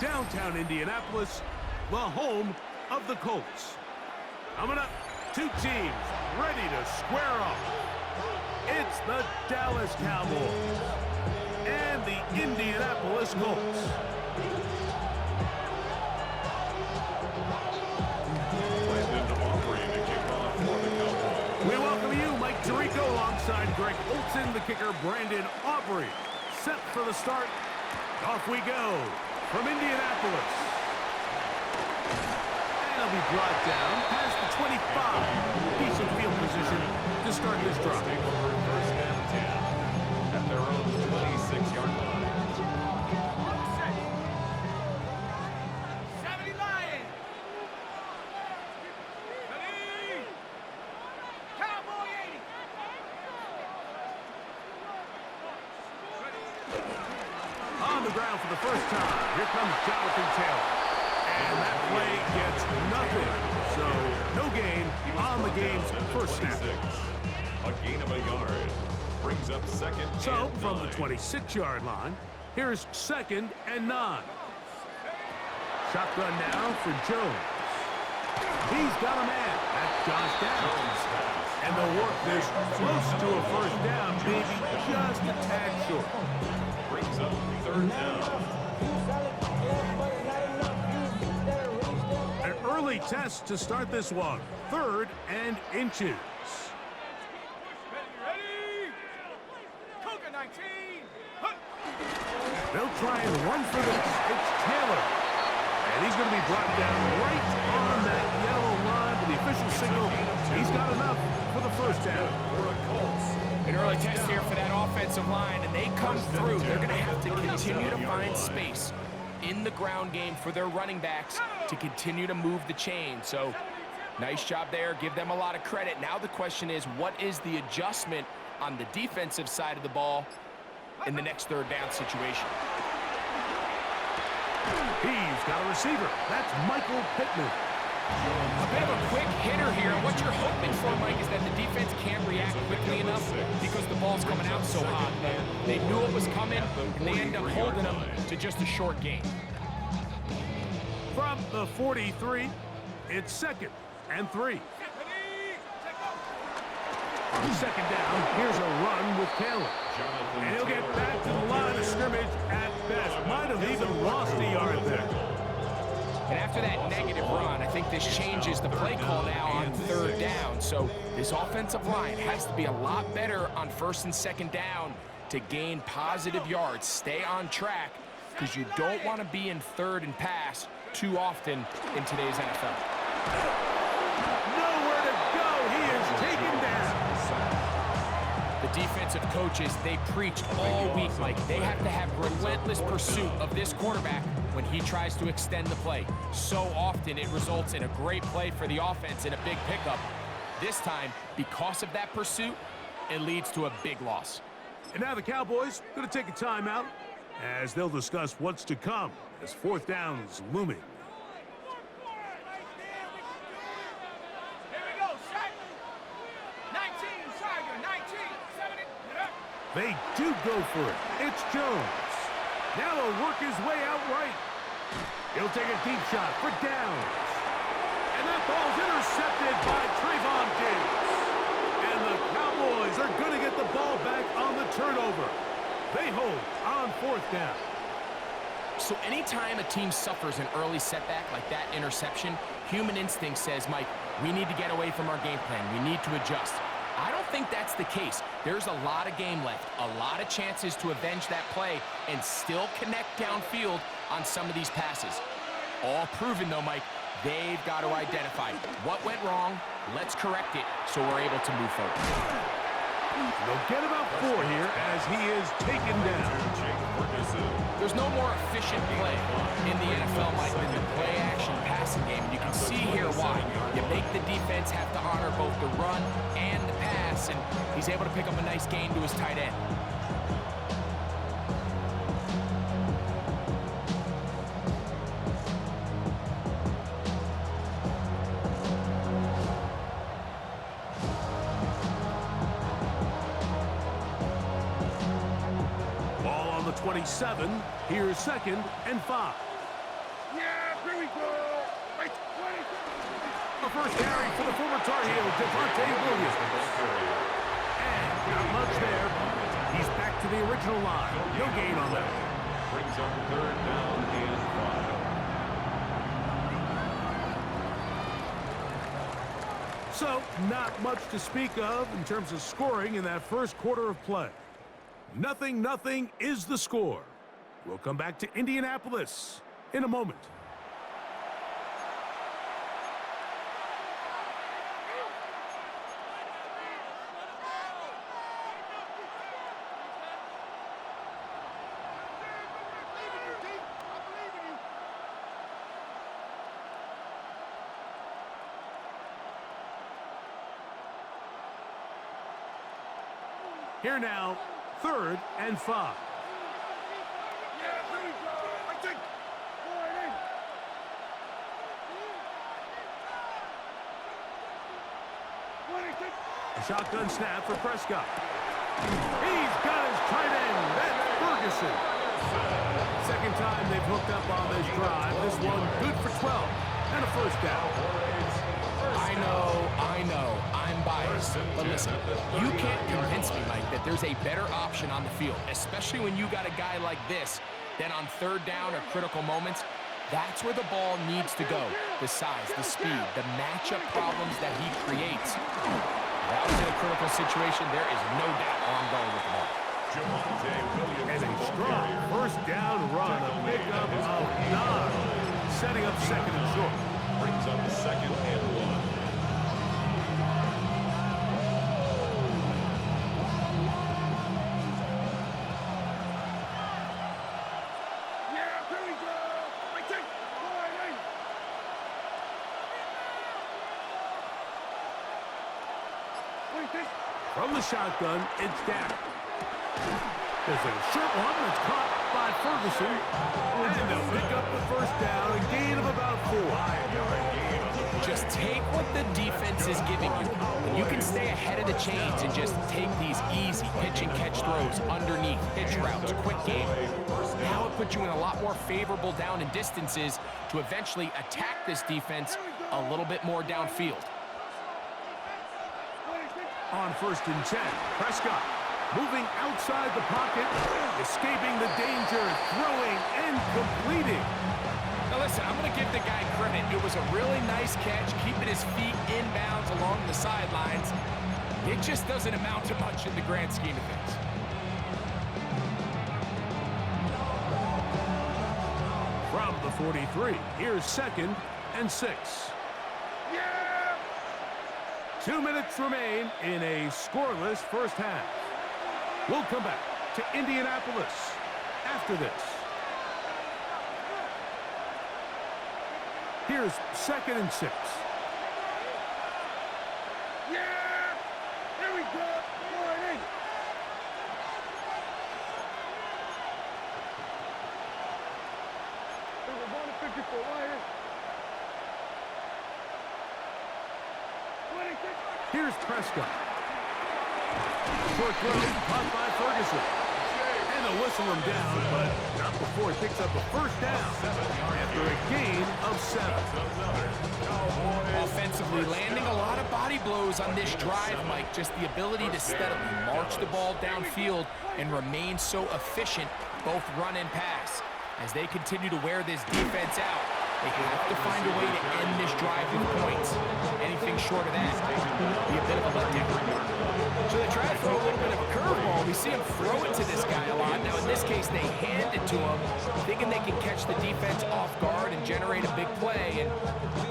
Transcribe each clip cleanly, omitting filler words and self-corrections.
downtown Indianapolis, the home of the Colts. Coming up, two teams ready to square off. It's the Dallas Cowboys and the Indianapolis Colts. We welcome you, Mike Tirico, alongside Greg Olsen, the kicker, Brandon Aubrey. Set for the start. Off we go from Indianapolis. And he'll be brought down past the 25. Decent field position to start this drive. First and 10 at their own 26-yard line. On the ground for the first time, here comes Jonathan Taylor. And that play gets nothing. So, no gain on the game's first snap. A gain of a yard. Brings up second and 9. So, from the 26-yard line, here's 2nd and 9. Shotgun now for Jones. He's got a man. That's Josh Downs. And they'll work this close to a first down, maybe just a tad short. Brings up 3rd down. An early test to start this one. 3rd and inches. Ready? Cougar 19. They'll try and run for this. It's Taylor. And he's going to be brought down right on that yellow line to the official signal. He's got enough for the first down. An early test here for that offensive line, and they come through. They're going to have to continue to find space in the ground game for their running backs to continue to move the chain. So, nice job there. Give them a lot of credit. Now the question is, what is the adjustment on the defensive side of the ball in the next 3rd down situation? He's got a receiver. That's Michael Pittman. A bit of a quick hitter here. What you're hoping for, Mike, is that the defense can't react quickly enough because the ball's coming out so hot. They knew it was coming, and they end up holding them to just a short gain. From the 43, it's 2nd and 3. On 2nd down, here's a run with Taylor. And he'll get back to the line of scrimmage at best. Might have even lost a yard there. And after that negative run, I think this changes the play call now on 3rd down. So this offensive line has to be a lot better on 1st and 2nd down to gain positive yards. Stay on track because you don't want to be in 3rd and pass too often in today's NFL. Nowhere to go. He is taken down. The defensive coaches, they preached all week like they have to have relentless pursuit of this quarterback when he tries to extend the play. So often it results in a great play for the offense and a big pickup. This time, because of that pursuit, it leads to a big loss. And now the Cowboys going to take a timeout as they'll discuss what's to come as 4th down is looming. Here we go, set. 19, Tiger, 19, 70. They do go for it. It's Jones. Now he'll work his way out right. He'll take a deep shot for Downs. And that ball's intercepted by Trayvon Diggs. And the Cowboys are going to get the ball back on the turnover. They hold on 4th down. So anytime a team suffers an early setback like that interception, human instinct says, Mike, we need to get away from our game plan. We need to adjust. I don't think that's the case. There's a lot of game left, a lot of chances to avenge that play and still connect downfield on some of these passes. All proven, though, Mike, they've got to identify what went wrong, let's correct it so we're able to move forward. They'll get about 4 here as he is taken down. There's no more efficient play in the NFL, Mike, than the play-action passing game. And you can see here why. You make the defense have to honor both the run and the pass, and he's able to pick up a nice gain to his tight end. Ball on the 27. Here's 2nd and 5. Yeah, here we go. The first carry for the former Tar Heel, Devontae Williams. And not much there. He's back to the original line. No gain on that. Brings up 3rd down and 5. So, not much to speak of in terms of scoring in that first quarter of play. 0-0 is the score. We'll come back to Indianapolis in a moment. Here now, 3rd and 5. A shotgun snap for Prescott. He's got his tight end. That's Ferguson. Second time they've hooked up on this drive. This one good for 12 and a first down. I know, I'm biased. But listen, you can't convince me, Mike, that there's a better option on the field, especially when you got a guy like this, that on 3rd down or critical moments, that's where the ball needs to go. The size, the speed, the matchup problems that he creates. That was in a critical situation. There is no doubt where I'm going with the ball. And a strong first down run, a pickup of 9, setting up 2nd and short. Brings up 2nd and 1. From the shotgun, it's down. There's a short one that's caught by Ferguson. And they'll pick up the first down, a gain of about 4. Just take what the defense is giving you. And you can stay ahead of the chains and just take these easy pitch and catch throws underneath, pitch routes, quick game. Now it puts you in a lot more favorable down and distances to eventually attack this defense a little bit more downfield. On 1st and 10, Prescott moving outside the pocket, escaping the danger, throwing and completing. Now listen, I'm going to give the guy credit. It was a really nice catch, keeping his feet inbounds along the sidelines. It just doesn't amount to much in the grand scheme of things. From the 43, here's 2nd and 6. 2 minutes remain in a scoreless first half. We'll come back to Indianapolis after this. Here's 2nd and 6. Here we go. Here's Prescott. Short throw, caught by Ferguson. And they'll whistle him down, but not before he picks up a first down after a gain of 7. Offensively, landing a lot of body blows on this drive, Mike. Just the ability to steadily march the ball downfield and remain so efficient, both run and pass. As they continue to wear this defense out, they have to find a way to end this drive with points. Anything short of that be a bit of a letdown. So they try to throw a little bit of a curveball. We see him throw it to this guy a lot. Now, in this case, they hand it to him, thinking they can catch the defense off guard and generate a big play. And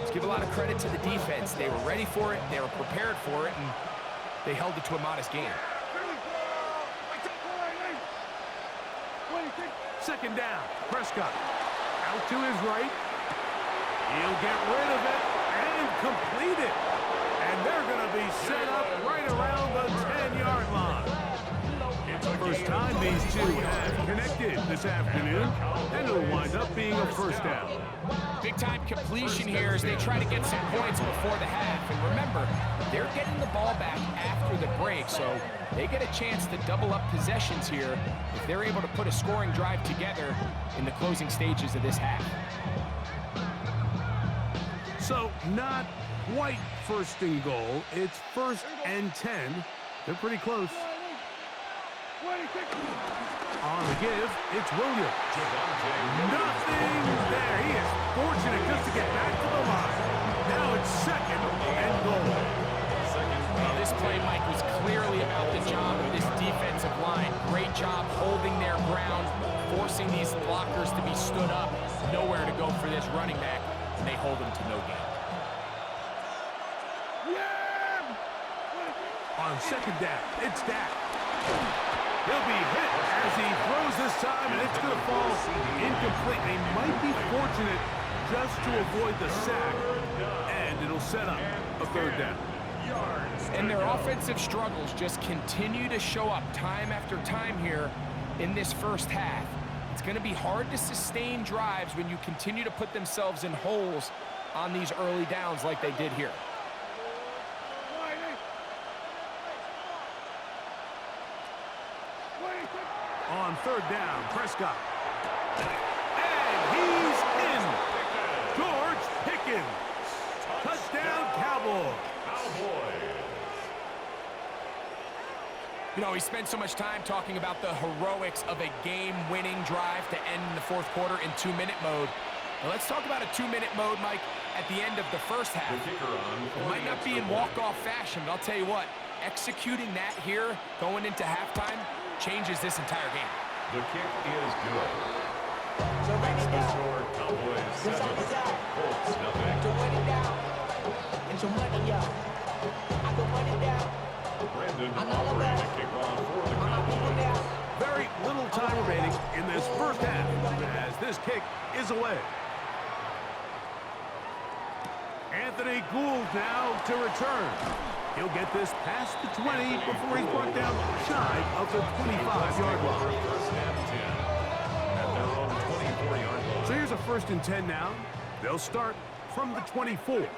let's give a lot of credit to the defense. They were ready for it, they were prepared for it, and they held it to a modest gain. 2nd down, Prescott. Out to his right. He'll get rid of it and complete it. And they're going to be set up right around the 10-yard line. First time these two have connected this afternoon, and it'll wind up being a first down. Big-time completion here as they try to get some points before the half. And remember, they're getting the ball back after the break, so they get a chance to double up possessions here if they're able to put a scoring drive together in the closing stages of this half. So not quite first and goal. It's first and 10. They're pretty close. On the give, it's Williams. Nothing there. He is fortunate just to get back to the line. Now it's second and goal. Well, this play, Mike, was clearly about the job of this defensive line. Great job holding their ground, forcing these blockers to be stood up. Nowhere to go for this running back, and they hold him to no gain. On second down, it's Dak. He'll be hit as he throws this time, and it's going to fall incomplete. They might be fortunate just to avoid the sack, and it'll set up a third down. And their offensive struggles just continue to show up time after time here in this first half. It's going to be hard to sustain drives when you continue to put themselves in holes on these early downs like they did here. On third down, Prescott. And he's in. George Pickens. Touchdown, Cowboys. You know, he spent so much time talking about the heroics of a game-winning drive to end the fourth quarter in 2-minute mode. Now let's talk about a 2-minute mode, Mike, at the end of the first half. It might not be in walk-off fashion, but I'll tell you what, executing that here, going into halftime, changes this entire game. The kick is good. Makes the score Cowboys 7, Colts nothing. Brandon operating the kickoff for the Cowboys. Very little time remaining in this first half as this kick is away. Anthony Gould now to return. He'll get this past the 20 before he's brought down shy of the 25-yard line. First and 10 at their own 24-yard line. So here's a first and 10 now. They'll start from the 24.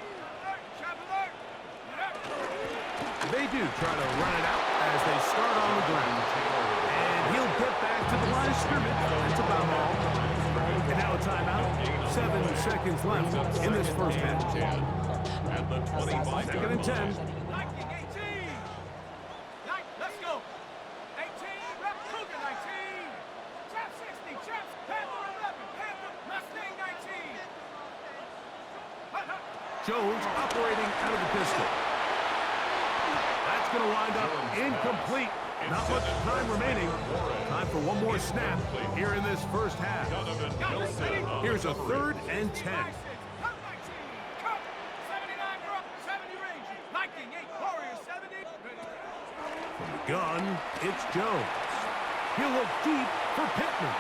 They do try to run it out as they start on the ground. And he'll get back to the line of scrimmage. That's about all. And now a timeout. 7 seconds left in this first half. At the 25. Second and 10. Let's go. 18, rep Cougar 19. Trap 60, Traps, Panther 11, Panther, Mustang 19. Jones operating out of the pistol. That's going to wind up incomplete. Not much time remaining. Time for one more snap here in this first half. Here's a third and 10. From the gun, it's Jones. He'll look deep for Pittman.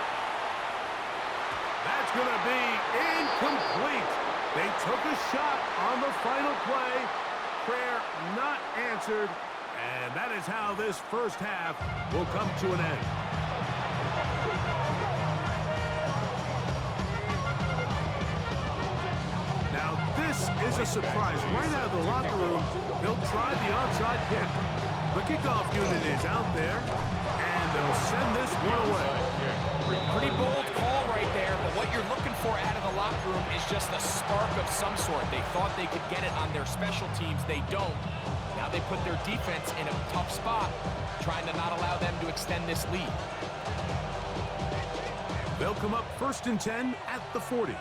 That's going to be incomplete. They took a shot on the final play. Prayer not answered. And that is how this first half will come to an end. Now this is a surprise. Right out of the locker room, they'll try the onside kick. The kickoff unit is out there, and they'll send this one away. Pretty bold call right there, but what you're looking for out of the locker room is just a spark of some sort. They thought they could get it on their special teams. They don't. Now they put their defense in a tough spot, trying to not allow them to extend this lead. They'll come up first and 10 at the 40.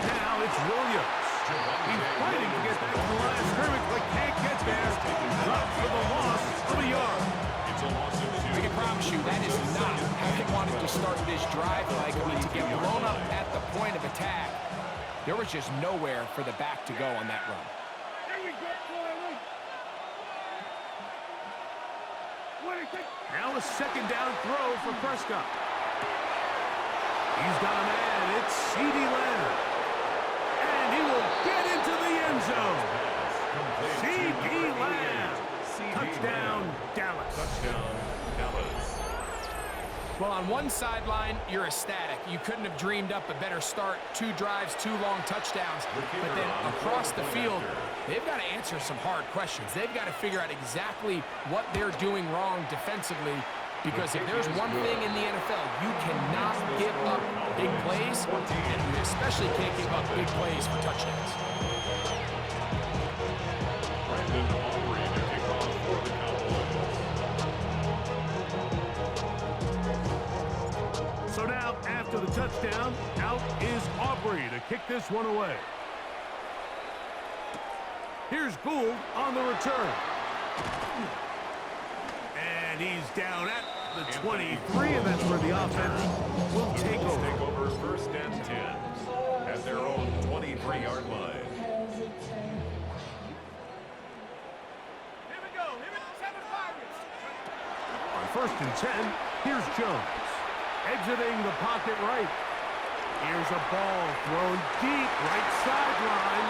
Now it's Williams. He's fighting to get back to the line of scrimmage, but can't get there. Drops for the loss of a yard. It's a loss of 2. I can promise you that is not how they wanted to start this drive, likely to get blown up at the point of attack. There was just nowhere for the back to go on that run. Now a second down throw for Prescott. He's got a man. It's CeeDee Lamb. And he will get into the end zone. CeeDee Lamb. Touchdown, Dallas. Touchdown, Dallas. Well, on one sideline, you're ecstatic. You couldn't have dreamed up a better start. 2 drives, 2 long touchdowns. But then across the field, they've got to answer some hard questions. They've got to figure out exactly what they're doing wrong defensively. Because if there's one thing in the NFL, you cannot give up big plays, and you especially can't give up big plays for touchdowns. Brandon Aubrey to kick off for the Cowboys. So now, after the touchdown, out is Aubrey to kick this one away. Here's Gould on the return. And he's down at the 23, and that's where the offense will take over. Take over first and 10 at their own 23-yard line. Here we go. Here we go. 7 Pirates. On first and 10, here's Jones. Exiting the pocket right. Here's a ball thrown deep, right sideline.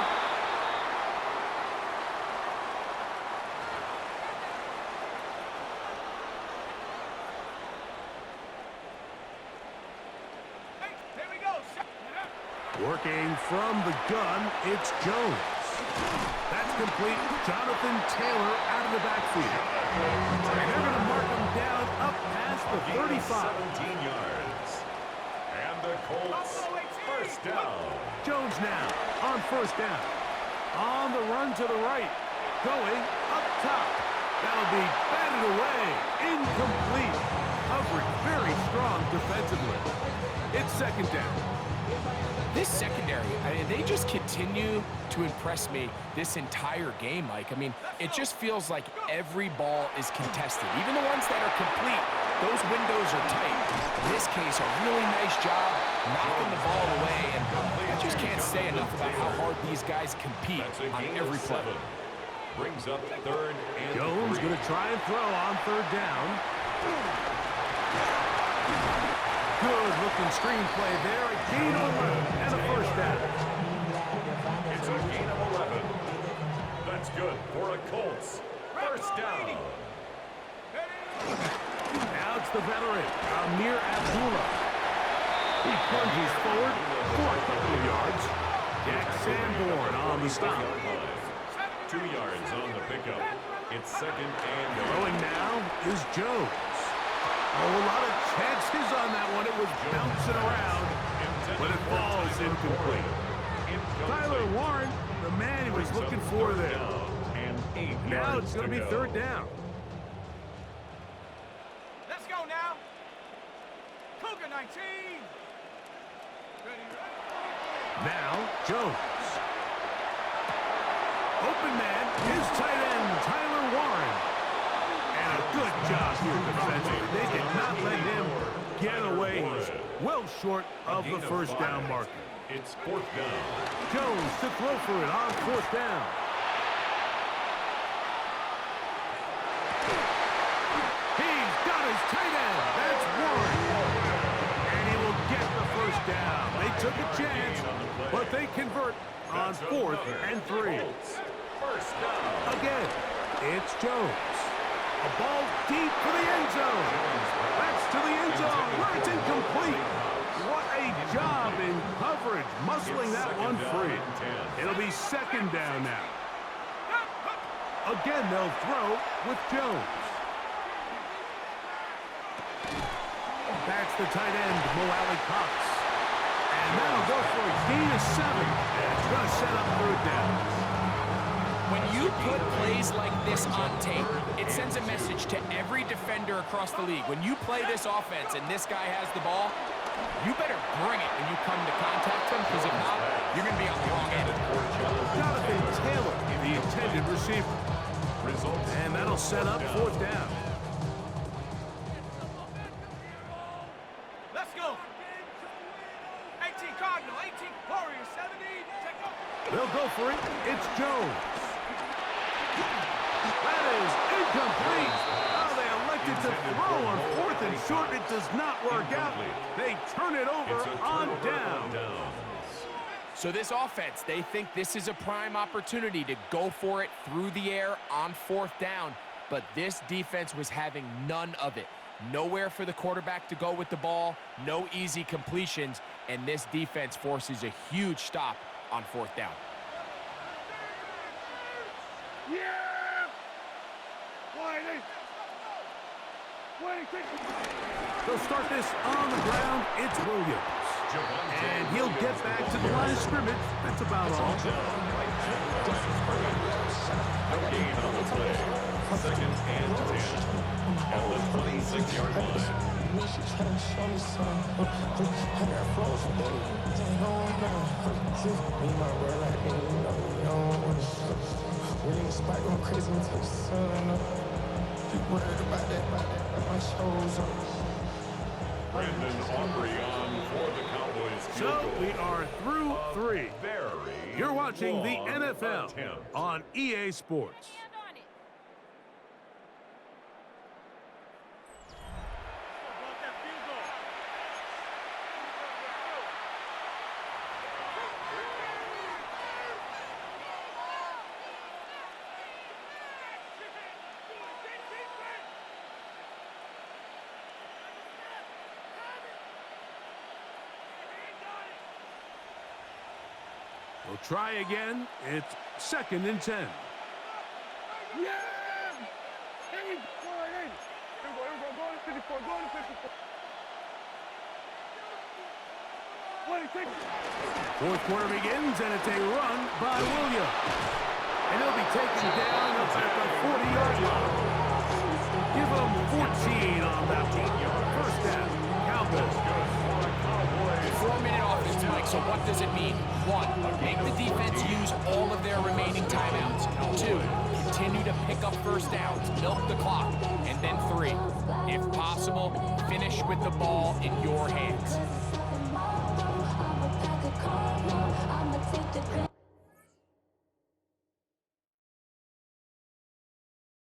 Hey, here we go. Working from the gun, it's Jones. That's complete. Jonathan Taylor out of the backfield. And they're going to mark him down up past the 35. 17 yards. And the Colts first down. Jones now on first down. On the run to the right. Going up top. That'll be batted away. Incomplete. Coverage very strong defensively. It's second down. This secondary, I mean, they just continue to impress me this entire game, Mike. I mean, it just feels like every ball is contested. Even the ones that are complete, those windows are tight. In this case, a really nice job knocking the ball away, and I just can't say enough about how hard these guys compete on every play. Brings up third and Jones 3. going to try and throw on third down. Good-looking screenplay there. A gain of 11 and a first down. It's a gain of 11. That's good for a Colts first down. Now it's the veteran, Amir Abdullah. He plunges forward for a couple of yards. Jack Sanborn on the stop. 2 yards on the pickup. It's second and Throwing now is Jones. Oh, a lot of chances on that one. It was bouncing around, but it falls incomplete. Tyler Warren, the man he was looking for there. And 8 Now yards it's going to be go. third down. Let's go now. Cougar 19. Ready, ready. Now, Jones. Open man, his tight end, Tyler Warren. And a good job here defensively. They did not let him get away. He's well short of the first down marker. It's fourth down. Jones to throw for it on fourth down. He's got his tight end. That's Warren. And he will get the first down. They took a chance, but they convert on fourth and 3. First down. Again, it's Jones. A ball deep for the end zone. That's to the end zone where it's incomplete. What a job in coverage, muscling that one free. It'll be second down now. Again, they'll throw with Jones. That's the tight end, Mo Alley Cox. And that'll go for a gain of 7. And it's going to set up third down. When you put plays like this on tape, it sends a message to every defender across the league. When you play this offense and this guy has the ball, you better bring it when you come to contact him, because if not, you're going to be on the wrong end. Jonathan Taylor, the intended receiver. And that'll set up fourth down. Let's go. 18 Cardinal, 18 Warriors, 70. Take over. They'll go for it. It's Jones. That is incomplete. Oh, they elected to throw on fourth and short. It does not work out. They turn it over on down. So this offense, they think this is a prime opportunity to go for it through the air on fourth down, but this defense was having none of it. Nowhere for the quarterback to go with the ball, no easy completions, and this defense forces a huge stop on 4th down. They'll start this on the ground. It's Williams. And he'll get back to the line of scrimmage. That's about all. No gain on the play. 2nd and 10. At the 26-yard line. Brandon Aubrey on for the Cowboys. So we are through 3. Very You're watching the long NFL attempt. on EA Sports. We'll try again. It's 2nd and 10. Fourth quarter begins, and it's a run by Williams. And he'll be taken down up at the 40-yard line. Give him 14 on that one. 1st down, Cowboys. 4-minute offense, Mike, so what does it mean? 1, make the defense use all of their remaining timeouts. 2, continue to pick up 1st downs, milk the clock. And then 3, if possible, finish with the ball in your hands.